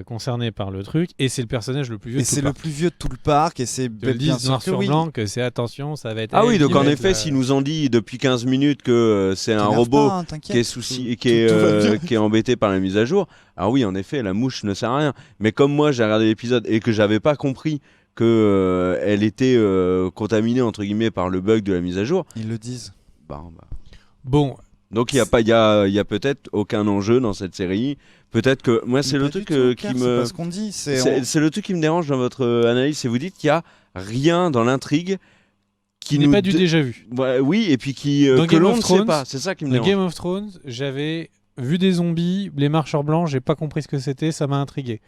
concernée par le truc et c'est le personnage le plus vieux Et de tout c'est le le parc. plus vieux de tout le parc et c'est Ils te le bien disent sûr noir que sur oui. blanc que c'est attention, ça va être. Ah elle oui, donc qui en va être effet, la- s'ils nous ont dit depuis 15 minutes que c'est un T'énerve robot pas, hein, qui est t'inquiète. souci, Tout va bien. qui est embêté par la mise à jour, ah oui, en effet, la mouche ne sert à rien. Mais comme moi, j'ai regardé l'épisode et que j'avais pas compris que elle était contaminée entre guillemets par le bug de la mise à jour, Ils le disent. bah. Bon, Donc il y a peut-être aucun enjeu dans cette série. Peut-être que moi c'est Mais le pas du truc tout, qui Car, C'est me pas ce qu'on dit. c'est le truc qui me dérange dans votre analyse, c'est vous dites qu'il y a rien dans l'intrigue qui n'est pas du déjà vu. Ouais, oui, et puis Dans que Game l'on of ne sait Thrones, pas. C'est ça qui me Dans dérange. Game of Thrones, j'avais vu des zombies, les marcheurs blancs, j'ai pas compris ce que c'était, ça m'a intrigué.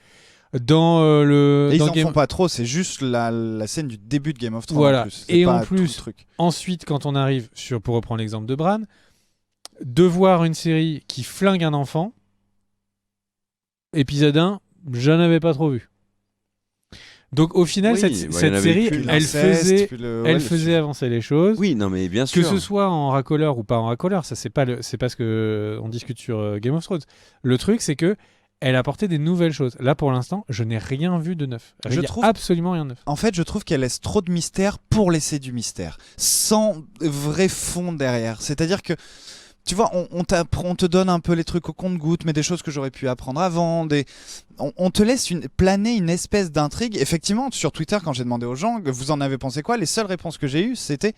Dans Et ils dans en Game- font pas trop. C'est juste la scène du début de Game of Thrones. Voilà. En plus. C'est Et pas en tout le plus, truc. Ensuite, quand on arrive sur, pour reprendre l'exemple de Bran, de voir une série qui flingue un enfant, épisode 1, je n'avais pas trop vu. Donc au final, Oui, cette, bah, il y en cette avait série, plus. elle L'inceste, faisait, puis le- elle ouais, faisait avancer les choses. Oui, non, mais bien Que sûr. ce soit en racoleur ou pas en racoleur, ça c'est pas ce que on discute sur Game of Thrones. Le truc c'est que elle a apporté des nouvelles choses. Là pour l'instant, je n'ai rien vu de neuf. Je Il y a trouve- absolument rien de neuf. En fait, je trouve qu'elle laisse trop de mystère pour laisser du mystère, sans vrai fond derrière. C'est-à-dire que, tu vois, on te donne un peu les trucs au compte-gouttes, mais des choses que j'aurais pu apprendre avant. On te laisse planer une espèce d'intrigue. Effectivement, sur Twitter, quand j'ai demandé aux gens, vous en avez pensé quoi, les seules réponses que j'ai eues, c'était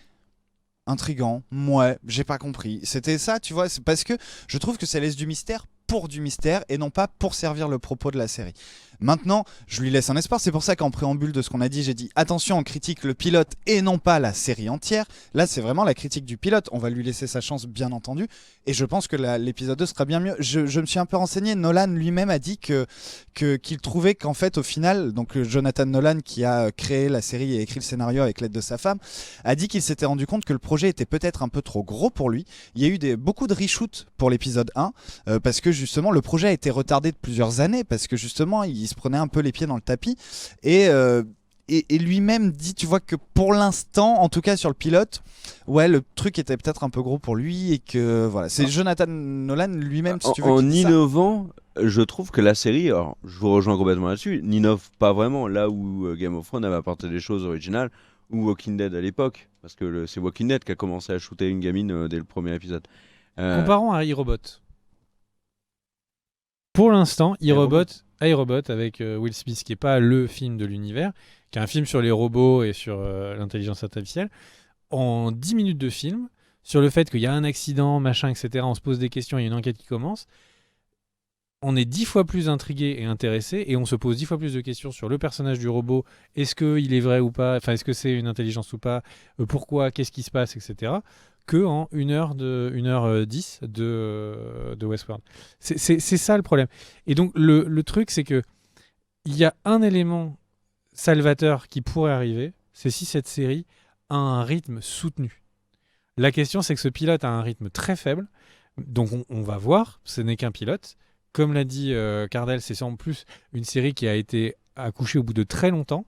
intriguant. Ouais, j'ai pas compris. C'était ça, tu vois. C'est parce que je trouve que ça laisse du mystère pour du mystère et non pas pour servir le propos de la série. Maintenant, je lui laisse un espoir. C'est pour ça qu'en préambule de ce qu'on a dit, j'ai dit attention, on critique le pilote et non pas la série entière. Là, c'est vraiment la critique du pilote. On va lui laisser sa chance, bien entendu. Et je pense que l'épisode 2 sera bien mieux. Je me suis un peu renseigné. Nolan lui-même a dit qu'il trouvait qu'en fait, au final, donc Jonathan Nolan, qui a créé la série et écrit le scénario avec l'aide de sa femme, a dit qu'il s'était rendu compte que le projet était peut-être un peu trop gros pour lui. Il y a eu beaucoup de reshoots pour l'épisode 1 parce que justement, le projet a été retardé de plusieurs années parce que justement, il se prenait un peu les pieds dans le tapis et lui-même dit, tu vois, que pour l'instant, en tout cas sur le pilote, ouais, le truc était peut-être un peu gros pour lui et que voilà, c'est Jonathan Nolan lui-même, si tu veux, En qui dit ça. innovant, je trouve que la série, alors je vous rejoins complètement là-dessus, n'innove pas vraiment là où Game of Thrones avait apporté des choses originales ou Walking Dead à l'époque, parce que c'est Walking Dead qui a commencé à shooter une gamine dès le premier épisode. Comparons à iRobot. Pour l'instant, iRobot avec Will Smith, qui n'est pas le film de l'univers, qui est un film sur les robots et sur l'intelligence artificielle, en 10 minutes de film, sur le fait qu'il y a un accident, machin, etc., on se pose des questions, il y a une enquête qui commence, on est 10 fois plus intrigué et intéressé, et on se pose 10 fois plus de questions sur le personnage du robot, est-ce qu'il est vrai ou pas, enfin, est-ce que c'est une intelligence ou pas, pourquoi, qu'est-ce qui se passe, etc., que en 1h10 de Westworld. C'est ça le problème. Et donc le truc, c'est que il y a un élément salvateur qui pourrait arriver, c'est si cette série a un rythme soutenu. La question, c'est que ce pilote a un rythme très faible, donc on va voir, ce n'est qu'un pilote. Comme l'a dit Cardell, c'est en plus une série qui a été accouchée au bout de très longtemps,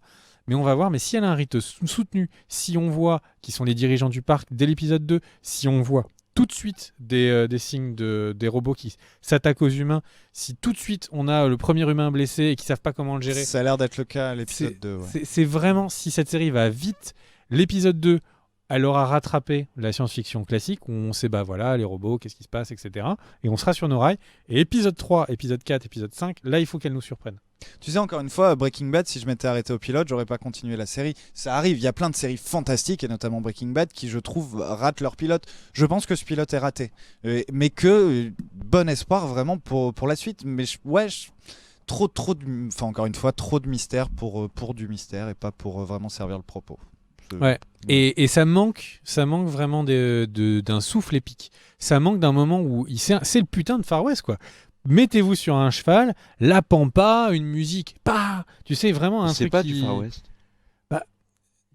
mais on va voir, mais si elle a un rythme soutenu, si on voit qui sont les dirigeants du parc dès l'épisode 2, si on voit tout de suite des signes des robots qui s'attaquent aux humains, si tout de suite on a le premier humain blessé et qui ne savent pas comment le gérer. Ça a l'air d'être le cas à l'épisode 2. Ouais. C'est vraiment, si cette série va vite, l'épisode 2, elle aura rattrapé la science-fiction classique où on sait, bah voilà, les robots, qu'est-ce qui se passe, etc. Et on sera sur nos rails. Et épisode 3, épisode 4, épisode 5, là, il faut qu'elle nous surprenne. Tu sais, encore une fois, Breaking Bad, si je m'étais arrêté au pilote, j'aurais pas continué la série. Ça arrive, il y a plein de séries fantastiques, et notamment Breaking Bad, qui, je trouve, ratent leur pilote. Je pense que ce pilote est raté. Mais que, bon espoir vraiment pour la suite. Mais trop encore une fois, trop de mystère pour du mystère et pas pour vraiment servir le propos. Ouais. Et ça manque vraiment d'un souffle épique. Ça manque d'un moment où c'est le putain de Far West, quoi. Mettez-vous sur un cheval, la pampa, une musique, pas, tu sais, vraiment un C'est truc pas qui... du Far West. Bah,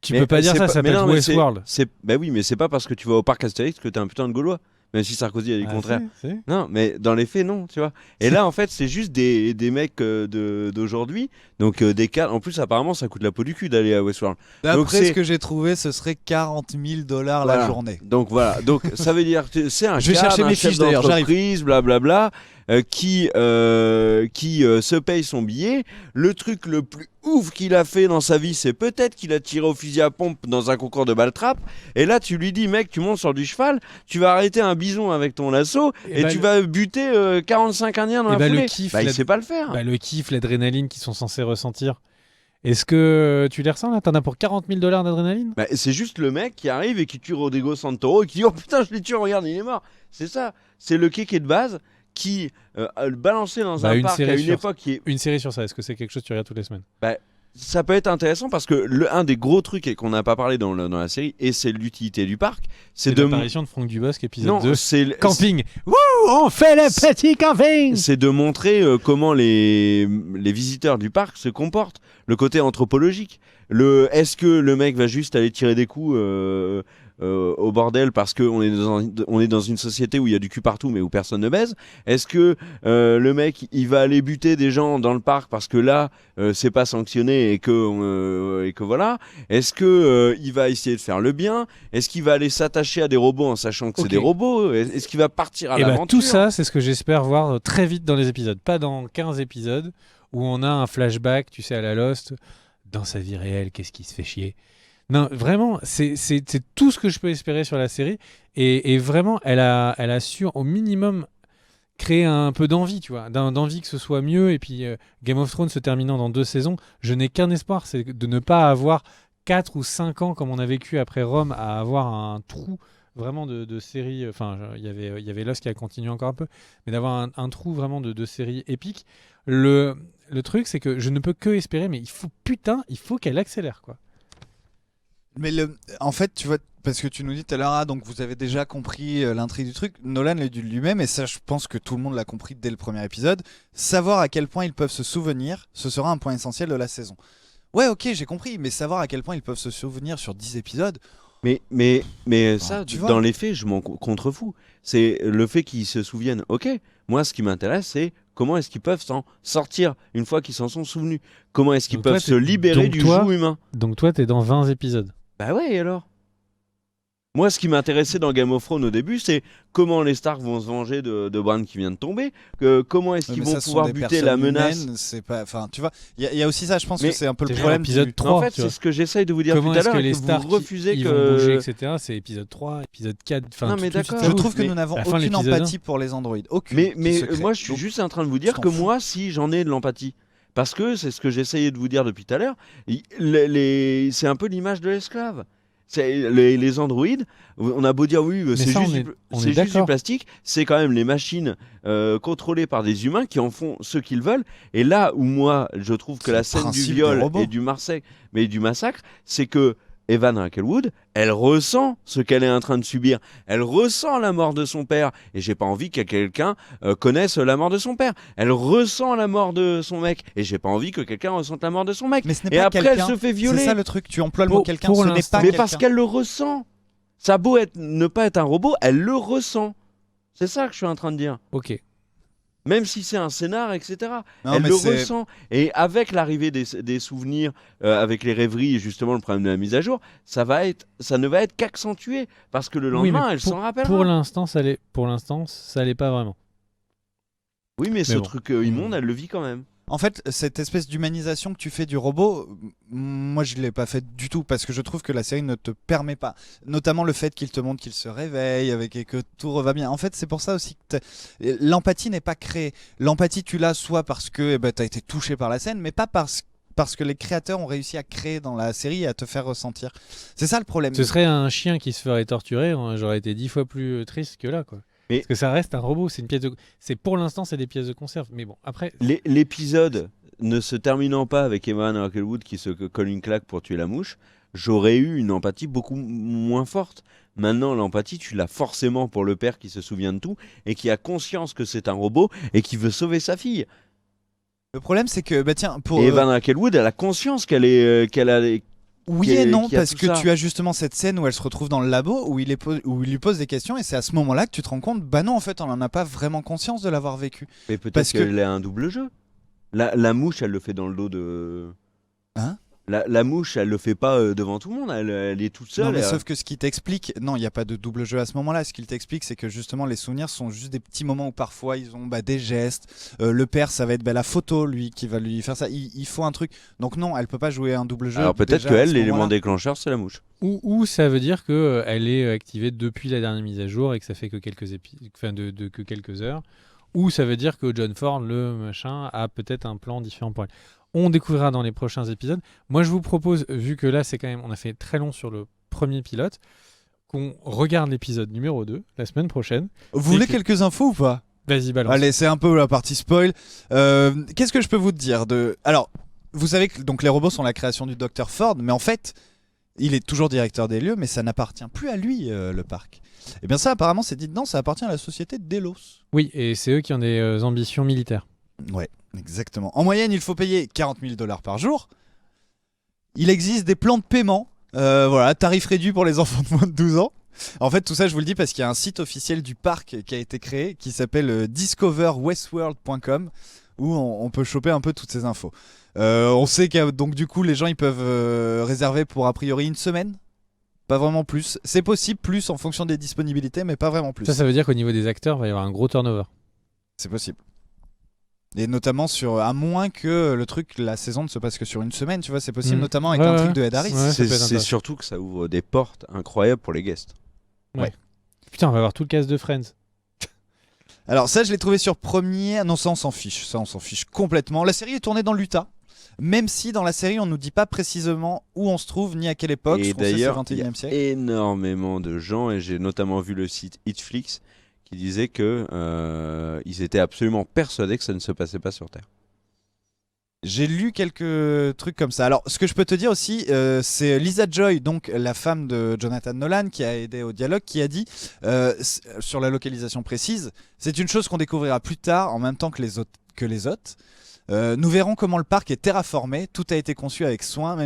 tu peux pas dire ça s'appelle Westworld. Bah oui, mais c'est pas parce que tu vas au parc Astérix que t'es un putain de Gaulois. Même si Sarkozy a dit le contraire. Non, mais dans les faits, non, tu vois. Et là, en fait, c'est juste des mecs d'aujourd'hui. Donc, des cas. En plus, apparemment, ça coûte la peau du cul d'aller à Westworld. D'après ce que j'ai trouvé, ce serait $40,000 la journée. Donc, voilà. Donc, ça veut dire que c'est un Je vais chercher mes fiches d'ailleurs, d'entreprise, blablabla, qui se paye son billet. Le truc le plus ouf qu'il a fait dans sa vie, c'est peut-être qu'il a tiré au fusil à pompe dans un concours de balle-trappe. Et là, tu lui dis, mec, tu montes sur du cheval, tu vas arrêter un bison avec ton lasso et tu vas buter 45 Indiens dans la foulée. Il sait pas le faire. Le kiff, l'adrénaline qu'ils sont censés ressentir. Est-ce que tu les ressens là? T'en as pour $40,000 d'adrénaline? C'est juste le mec qui arrive et qui tue Rodrigo Santoro et qui dit, oh putain, je l'ai tué, regarde, il est mort. C'est ça. C'est le kick de base qui balancé dans un parc à une époque qui est... Une série sur ça, est-ce que c'est quelque chose que tu regardes toutes les semaines? Ça peut être intéressant parce que un des gros trucs et qu'on n'a pas parlé dans la série, et c'est l'utilité du parc, c'est l'apparition de Franck Dubosc, épisode 2. C'est camping. Wouh, on fait le petit camping. C'est de montrer comment les visiteurs du parc se comportent, le côté anthropologique. Est-ce que le mec va juste aller tirer des coups au bordel parce qu'on est dans une société où il y a du cul partout mais où personne ne baise? Est-ce que le mec il va aller buter des gens dans le parc parce que là c'est pas sanctionné et que voilà? Est-ce que il va essayer de faire le bien? Est-ce qu'il va aller s'attacher à des robots en sachant que c'est des robots? Est-ce qu'il va partir à l'aventure? Tout ça, c'est ce que j'espère voir très vite dans les épisodes, pas dans 15 épisodes où on a un flashback, tu sais, à la Lost, dans sa vie réelle, qu'est-ce qui se fait chier? Non, vraiment, c'est tout ce que je peux espérer sur la série. Et vraiment, elle a su au minimum créer un peu d'envie, tu vois, d'envie que ce soit mieux. Et puis, Game of Thrones se terminant dans 2 saisons, je n'ai qu'un espoir, c'est de ne pas avoir 4 ou 5 ans, comme on a vécu après Rome, à avoir un trou vraiment de séries. Enfin, il y avait Lost qui a continué encore un peu, mais d'avoir un trou vraiment de séries épiques. Le truc, c'est que je ne peux que espérer, mais il faut qu'elle accélère, quoi. Mais en fait, tu vois, parce que tu nous dis tout à l'heure, donc vous avez déjà compris l'intrigue du truc. Nolan l'a dit lui-même, et ça, je pense que tout le monde l'a compris dès le premier épisode. Savoir à quel point ils peuvent se souvenir, ce sera un point essentiel de la saison. Ouais, ok, j'ai compris, mais savoir à quel point ils peuvent se souvenir sur 10 épisodes. Mais ça, dans les faits, je m'en contrefous. C'est le fait qu'ils se souviennent. Ok, moi, ce qui m'intéresse, c'est comment est-ce qu'ils peuvent s'en sortir une fois qu'ils s'en sont souvenus. Comment est-ce qu'ils peuvent se libérer du joug humain. Donc toi, t'es dans 20 épisodes. Bah ouais, et alors? Moi, ce qui m'intéressait dans Game of Thrones au début, c'est comment les Stark vont se venger de Bran qui vient de tomber, comment est-ce qu'ils vont pouvoir buter la menace. C'est pas, enfin, tu vois, il y a aussi ça. Je pense que c'est un peu le problème. Épisode 3, en fait, c'est ce que j'essaye de vous dire comment tout à l'heure. Que les Stark vous refusez ils vont bouger, etc. C'est épisode 3, épisode 4. Non, mais d'accord. Je trouve que nous n'avons aucune empathie pour les androïdes. Aucune. Mais moi, je suis juste en train de vous dire que moi, si j'en ai de l'empathie. Parce que c'est ce que j'essayais de vous dire depuis tout à l'heure. C'est un peu l'image de l'esclave. Les androïdes, on a beau dire oui, c'est juste du plastique, c'est quand même les machines contrôlées par des humains qui en font ce qu'ils veulent. Et là où moi, je trouve que la scène du viol et du massacre, c'est que Evan Rachel Wood, elle ressent ce qu'elle est en train de subir. Elle ressent la mort de son père. Et j'ai pas envie que quelqu'un connaisse la mort de son père. Elle ressent la mort de son mec. Et j'ai pas envie que quelqu'un ressente la mort de son mec. Mais ce n'est Et pas après, quelqu'un. elle se fait violer. C'est ça le truc, tu emploies le mot quelqu'un, ce n'est l'instant. pas Mais quelqu'un. parce qu'elle le ressent. Ça a beau ne pas être un robot, elle le ressent. C'est ça que je suis en train de dire. Ok. Même si c'est un scénar, etc. Non, elle mais le c'est- ressent. Et avec l'arrivée des souvenirs, avec les rêveries et justement le problème de la mise à jour, ça ne va être qu'accentué. Parce que le Oui, lendemain, mais elle s'en rappellera. Pour l'instant, ça l'est pas vraiment. Oui, mais ce bon. truc immonde, elle le vit quand même. En fait, cette espèce d'humanisation que tu fais du robot, moi je l'ai pas fait du tout parce que je trouve que la série ne te permet pas. Notamment le fait qu'il te montre qu'il se réveille et que tout va bien. En fait, c'est pour ça aussi que l'empathie n'est pas créée. L'empathie, tu l'as soit parce que tu as été touché par la scène, mais pas parce que les créateurs ont réussi à créer dans la série et à te faire ressentir. C'est ça le problème. Ce serait un chien qui se ferait torturer, hein, j'aurais été 10 fois plus triste que là, quoi. Mais- Parce que ça reste un robot, c'est une pièce de. C'est pour l'instant, c'est des pièces de conserve. Mais bon, après. L'épisode ne se terminant pas avec Evan Rachel Wood qui se colle une claque pour tuer la mouche, j'aurais eu une empathie beaucoup moins forte. Maintenant, l'empathie, tu l'as forcément pour le père qui se souvient de tout et qui a conscience que c'est un robot et qui veut sauver sa fille. Le problème, c'est que tiens, pour Et Evan Rachel Wood, elle a conscience qu'elle a oui qui- et non, qui a parce tout que ça. tu as justement cette scène où elle se retrouve dans le labo, où il lui pose des questions, et c'est à ce moment-là que tu te rends compte, bah non, en fait, on n'en a pas vraiment conscience de l'avoir vécu. Mais peut-être Parce que- qu'elle a un double jeu. La mouche, elle le fait dans le dos de. Hein la mouche, elle le fait pas devant tout le monde. Elle est toute seule. Non, mais elle- sauf que ce qui t'explique, non, il n'y a pas de double jeu à ce moment-là. Ce qu'il t'explique, c'est que justement, les souvenirs sont juste des petits moments où parfois ils ont des gestes. Le père, ça va être la photo, lui, qui va lui faire ça. Il faut un truc. Donc, non, elle peut pas jouer un double jeu. Alors peut-être déjà à qu'elle, ce l'élément moment-là. déclencheur, c'est la mouche. Ou ça veut dire que elle est activée depuis la dernière mise à jour et que ça fait que quelques que quelques heures. Ou ça veut dire que John Ford, le machin, a peut-être un plan différent pour elle. On découvrira dans les prochains épisodes. Moi, je vous propose, vu que là, c'est quand même, on a fait très long sur le premier pilote, qu'on regarde l'épisode numéro 2 la semaine prochaine. Vous voulez Et que- quelques infos ou pas? Vas-y, balance. Allez, c'est un peu la partie spoil. Qu'est-ce que je peux vous dire de... Alors, vous savez que donc, les robots sont la création du Dr Ford, mais en fait, il est toujours directeur des lieux, mais ça n'appartient plus à lui, le parc. Et bien ça, apparemment, c'est dit dedans, ça appartient à la société Delos. Oui, et c'est eux qui ont des ambitions militaires. Ouais, exactement. En moyenne, il faut payer 40 000 $ par jour. Il existe des plans de paiement, voilà, tarif réduit pour les enfants de moins de 12 ans. En fait, tout ça, je vous le dis parce qu'il y a un site officiel du parc qui a été créé qui s'appelle discoverwestworld.com où on peut choper un peu toutes ces infos. On sait que donc du coup, les gens ils peuvent réserver pour a priori une semaine. Pas vraiment plus. C'est possible plus en fonction des disponibilités, mais pas vraiment plus. Ça veut dire qu'au niveau des acteurs, il va y avoir un gros turnover. C'est possible. Et notamment à moins que la saison ne se passe que sur une semaine, tu vois, c'est possible, Mm. notamment avec Ouais, un ouais. truc de Ed Harris. Ouais, ça C'est peut être intéressant. surtout que ça ouvre des portes incroyables pour les guests. Putain, on va avoir tout le cast de Friends. Alors ça, je l'ai trouvé sur premier. Non, ça on s'en fiche complètement. La série est tournée dans l'Utah, même si dans la série on nous dit pas précisément où on se trouve ni à quelle époque. Et Ce qu'on sait, c'est d'ailleurs, le il y a 21e siècle. énormément de gens, et j'ai notamment vu le site Hitflix, qui disait que ils étaient absolument persuadés que ça ne se passait pas sur Terre. J'ai lu quelques trucs comme ça. Alors, ce que je peux te dire aussi, c'est Lisa Joy, donc la femme de Jonathan Nolan, qui a aidé au dialogue, qui a dit sur la localisation précise, c'est une chose qu'on découvrira plus tard, en même temps que les hôtes. Nous verrons comment le parc est terraformé. Tout a été conçu avec soin,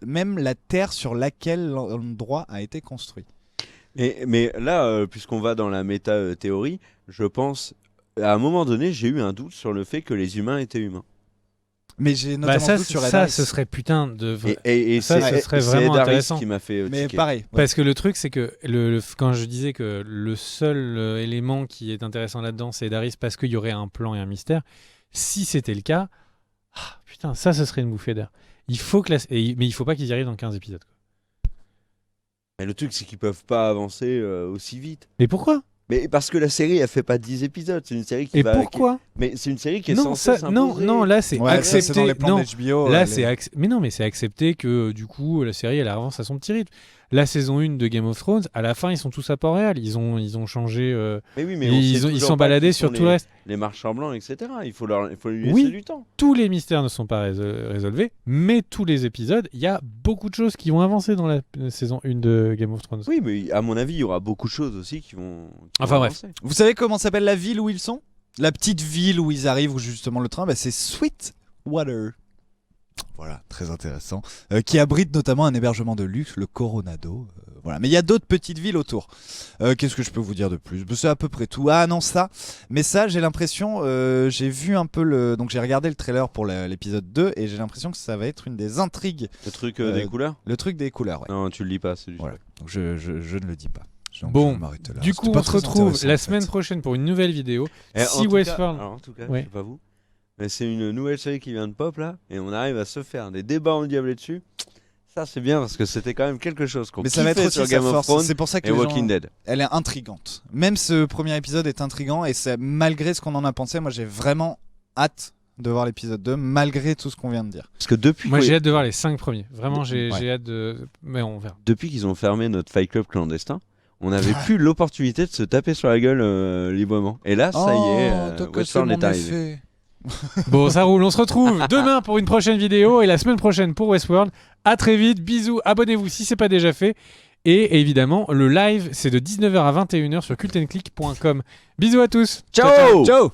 même la terre sur laquelle l'endroit a été construit. Mais là, puisqu'on va dans la méta-théorie, je pense, à un moment donné, j'ai eu un doute sur le fait que les humains étaient humains. Mais j'ai notamment ça, doute sur Ed ça Harris. ce serait putain de vrai. Et Ça, c'est ce serait c'est vraiment Ed Harris intéressant. qui m'a fait Mais tiquer. pareil. ouais. Parce que le truc, c'est que quand je disais que le seul élément qui est intéressant là-dedans, c'est Daris parce qu'il y aurait un plan et un mystère. Si c'était le cas, putain, ça, ce serait une bouffée d'air. Il faut que mais il faut pas qu'ils y arrivent dans 15 épisodes. Quoi. Mais le truc, c'est qu'ils peuvent pas avancer aussi vite. Mais pourquoi? Mais parce que la série, elle fait pas 10 épisodes. C'est une série qui Et va. pourquoi? Mais c'est une série qui est Non, censée ça, non, s'imposer. non, là, c'est Ouais, ça, accepté. c'est dans les plans Non, d'HBO. là, mais non, mais c'est accepté que du coup, la série, elle avance à son petit rythme. la saison 1 de Game of Thrones, à la fin, ils sont tous à Port-Réal. Ils ont changé. Mais oui, mais ils sont baladés sur tout le reste. Les marchands blancs, etc. Il faut lui laisser du temps. Tous les mystères ne sont pas résolvés, mais tous les épisodes, il y a beaucoup de choses qui vont avancer dans la saison 1 de Game of Thrones. Oui, mais à mon avis, il y aura beaucoup de choses aussi qui vont. Enfin bref. Vous savez comment s'appelle la ville où ils sont? La petite ville où ils arrivent, où justement le train, c'est Sweetwater. Voilà, très intéressant. Qui abrite notamment un hébergement de luxe, le Coronado. Voilà. Mais il y a d'autres petites villes autour. Qu'est-ce que je peux vous dire de plus? C'est à peu près tout. Ah non, ça. Mais ça, j'ai l'impression, j'ai vu un peu donc j'ai regardé le trailer pour l'épisode 2 et j'ai l'impression que ça va être une des intrigues. Le truc des couleurs? Le truc des couleurs, ouais. Non, tu le lis pas, c'est du voilà. Donc je ne le dis pas. Donc bon, là. Du coup, on se retrouve la semaine prochaine pour une nouvelle vidéo. Si Westworld. En tout cas, je sais pas vous. Mais c'est une nouvelle série qui vient de pop là, et on arrive à se faire des débats endiablés dessus. Ça c'est bien parce que c'était quand même quelque chose qu'on kiffait ça va être aussi sur Game of Thrones c'est pour ça que et Walking Dead. Elle est intrigante. Même ce premier épisode est intrigant et c'est malgré ce qu'on en a pensé, moi j'ai vraiment hâte de voir l'épisode 2 malgré tout ce qu'on vient de dire. Parce que depuis moi j'ai hâte de voir les 5 premiers. Vraiment j'ai hâte de mais on verra. Depuis qu'ils ont fermé notre Fight Club clandestin, on n'avait plus l'opportunité de se taper sur la gueule librement. Et là ça y est, Westworld est arrivé. Bon, ça roule. On se retrouve demain pour une prochaine vidéo et la semaine prochaine pour Westworld. À très vite. Bisous. Abonnez-vous si c'est pas déjà fait. Et évidemment, le live, c'est de 19h à 21h sur cultandclick.com. Bisous à tous. Ciao. Ciao.